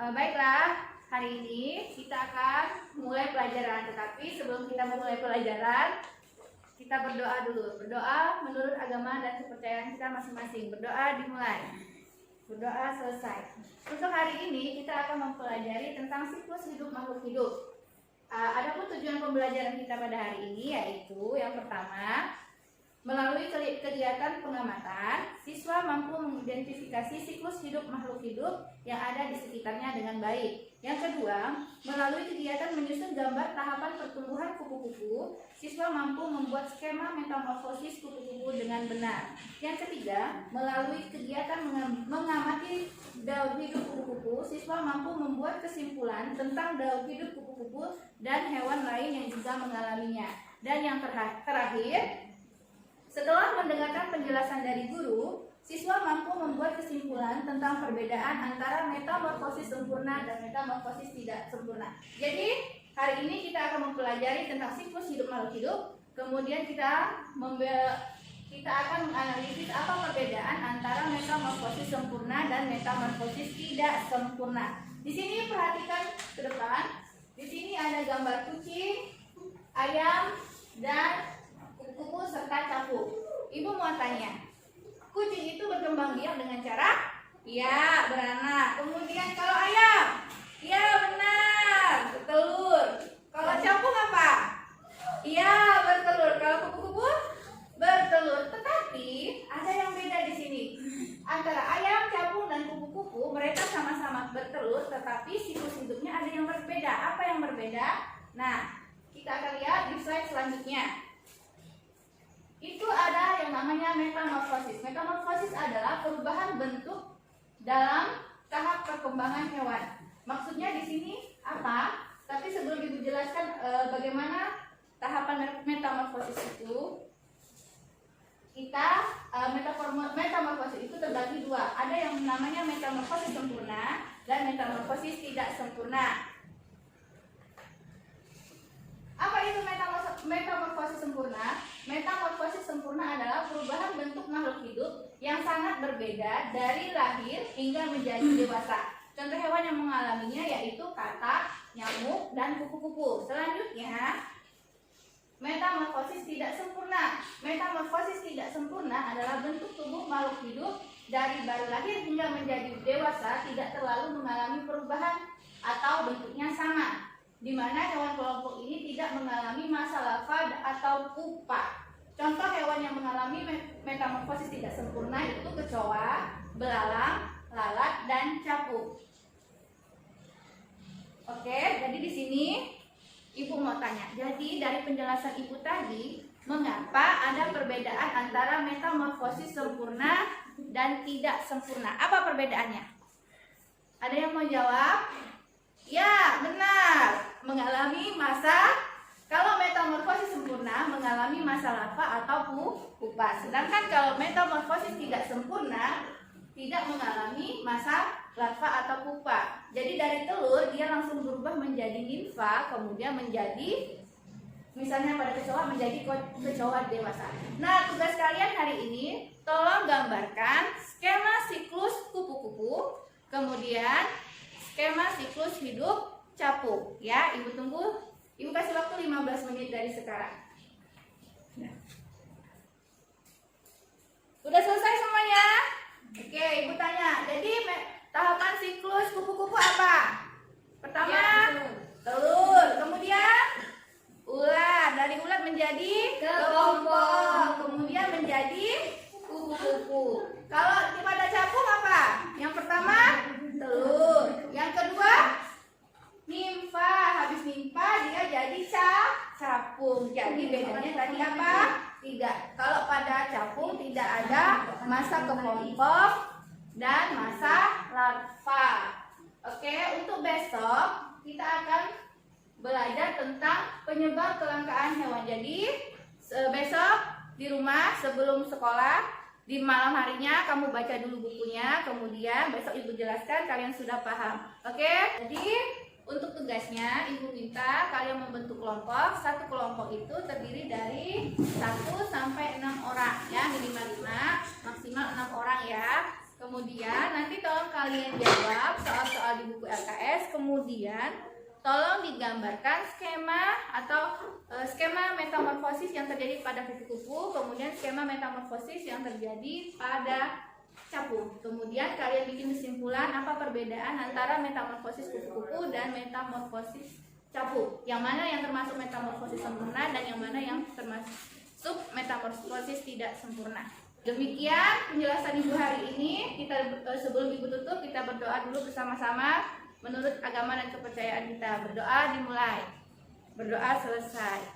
Baiklah, hari ini kita akan mulai pelajaran. Tetapi sebelum kita memulai pelajaran, kita berdoa dulu. Berdoa menurut agama dan kepercayaan kita masing-masing. Berdoa dimulai. Berdoa selesai. Untuk hari ini kita akan mempelajari tentang siklus hidup makhluk hidup. Adapun tujuan pembelajaran kita pada hari ini yaitu yang pertama, melalui kegiatan pengamatan, siswa mampu mengidentifikasi siklus hidup makhluk hidup yang ada di sekitarnya dengan baik. Yang kedua, melalui kegiatan menyusun gambar tahapan pertumbuhan kupu-kupu, siswa mampu membuat skema metamorfosis kupu-kupu dengan benar. Yang ketiga, melalui kegiatan mengamati daur hidup kupu-kupu, siswa mampu membuat kesimpulan tentang daur hidup kupu-kupu dan hewan lain yang juga mengalaminya. Dan yang terakhir, setelah mendengarkan penjelasan dari guru, siswa mampu membuat kesimpulan tentang perbedaan antara metamorfosis sempurna dan metamorfosis tidak sempurna. Jadi, hari ini kita akan mempelajari tentang siklus hidup makhluk hidup. Kemudian kita akan menganalisis apa perbedaan antara metamorfosis sempurna dan metamorfosis tidak sempurna. Di sini perhatikan ke depan. Di sini ada gambar kucing, ayam, dan kupu-kupu serta capung. Ibu mau tanya, kucing itu berkembang biak dengan cara? Ya, beranak. Kemudian kalau ayam? Ya, benar, bertelur. Kalau capung apa? Ya, bertelur. Kalau kupu-kupu? Bertelur. Tetapi ada yang beda di sini. Antara ayam, capung, dan kupu-kupu, mereka sama-sama bertelur, tetapi siklus hidupnya ada yang berbeda. Apa yang berbeda? Nah, kita akan lihat di slide selanjutnya. Itu ada yang namanya metamorfosis. Metamorfosis adalah perubahan bentuk dalam tahap perkembangan hewan. Maksudnya di sini apa? Tapi sebelum Ibu jelaskan bagaimana tahapan metamorfosis itu, metamorfosis itu terbagi dua. Ada yang namanya metamorfosis sempurna dan metamorfosis tidak sempurna. Apa itu metamorfosis sempurna? Metamorfosis sempurna adalah perubahan bentuk makhluk hidup yang sangat berbeda dari lahir hingga menjadi dewasa. Contoh hewan yang mengalaminya yaitu katak, nyamuk, dan kupu-kupu. Selanjutnya, metamorfosis tidak sempurna. Metamorfosis tidak sempurna adalah bentuk tubuh makhluk hidup dari baru lahir hingga menjadi dewasa tidak terlalu mengalami perubahan atau bentuknya sama, di mana hewan kelompok ini tidak mengalami masa larva atau pupa. Contoh hewan yang mengalami metamorfosis tidak sempurna itu kecoa, belalang, lalat, dan capung. Oke, jadi di sini Ibu mau tanya. Jadi dari penjelasan Ibu tadi, mengapa ada perbedaan antara metamorfosis sempurna dan tidak sempurna? Apa perbedaannya? Ada yang mau jawab? Ya, benar. Mengalami masa, kalau metamorfosis sempurna mengalami masa larva atau pupa. Sedangkan kalau metamorfosis tidak sempurna tidak mengalami masa larva atau pupa. Jadi dari telur dia langsung berubah menjadi nimfa, kemudian menjadi, misalnya pada kecoa menjadi kecoa dewasa. Nah, tugas kalian hari ini tolong gambarkan skema siklus kupu-kupu, kemudian skema siklus hidup capung. Ya, Ibu tunggu. Ibu kasih waktu 15 menit dari sekarang. Nah. Udah selesai semuanya? Oke, Ibu tanya. Jadi tahapan siklus kupu-kupu apa? Pertama, telur. Kemudian ulat. Dari ulat menjadi kepompong. Kemudian menjadi kupu-kupu. Kalau pada capung apa? Yang pertama, telur. Yang kedua, nimfa. Habis nimfa dia jadi capung. Jadi bedanya tadi apa? Tidak. Kalau pada capung tidak ada masa kepompong dan masa larva. Oke, untuk besok kita akan belajar tentang penyebab kelangkaan hewan. Jadi besok di rumah sebelum sekolah, di malam harinya kamu baca dulu bukunya, kemudian besok Ibu jelaskan, kalian sudah paham. Oke? Jadi untuk tugasnya Ibu minta kalian membentuk kelompok. Satu kelompok itu terdiri dari 1 sampai 6 orang ya, minimal 5, maksimal 6 orang ya. Kemudian nanti tolong kalian jawab soal-soal di buku LKS. Kemudian tolong digambarkan skema atau skema metamorfosis yang terjadi pada kupu-kupu, kemudian skema metamorfosis yang terjadi pada capung. Kemudian kalian bikin kesimpulan apa perbedaan antara metamorfosis kupu-kupu dan metamorfosis capung. Yang mana yang termasuk metamorfosis sempurna dan yang mana yang termasuk metamorfosis tidak sempurna. Demikian penjelasan Ibu hari ini. Sebelum Ibu tutup, kita berdoa dulu bersama-sama menurut agama dan kepercayaan kita. Berdoa dimulai. Berdoa selesai.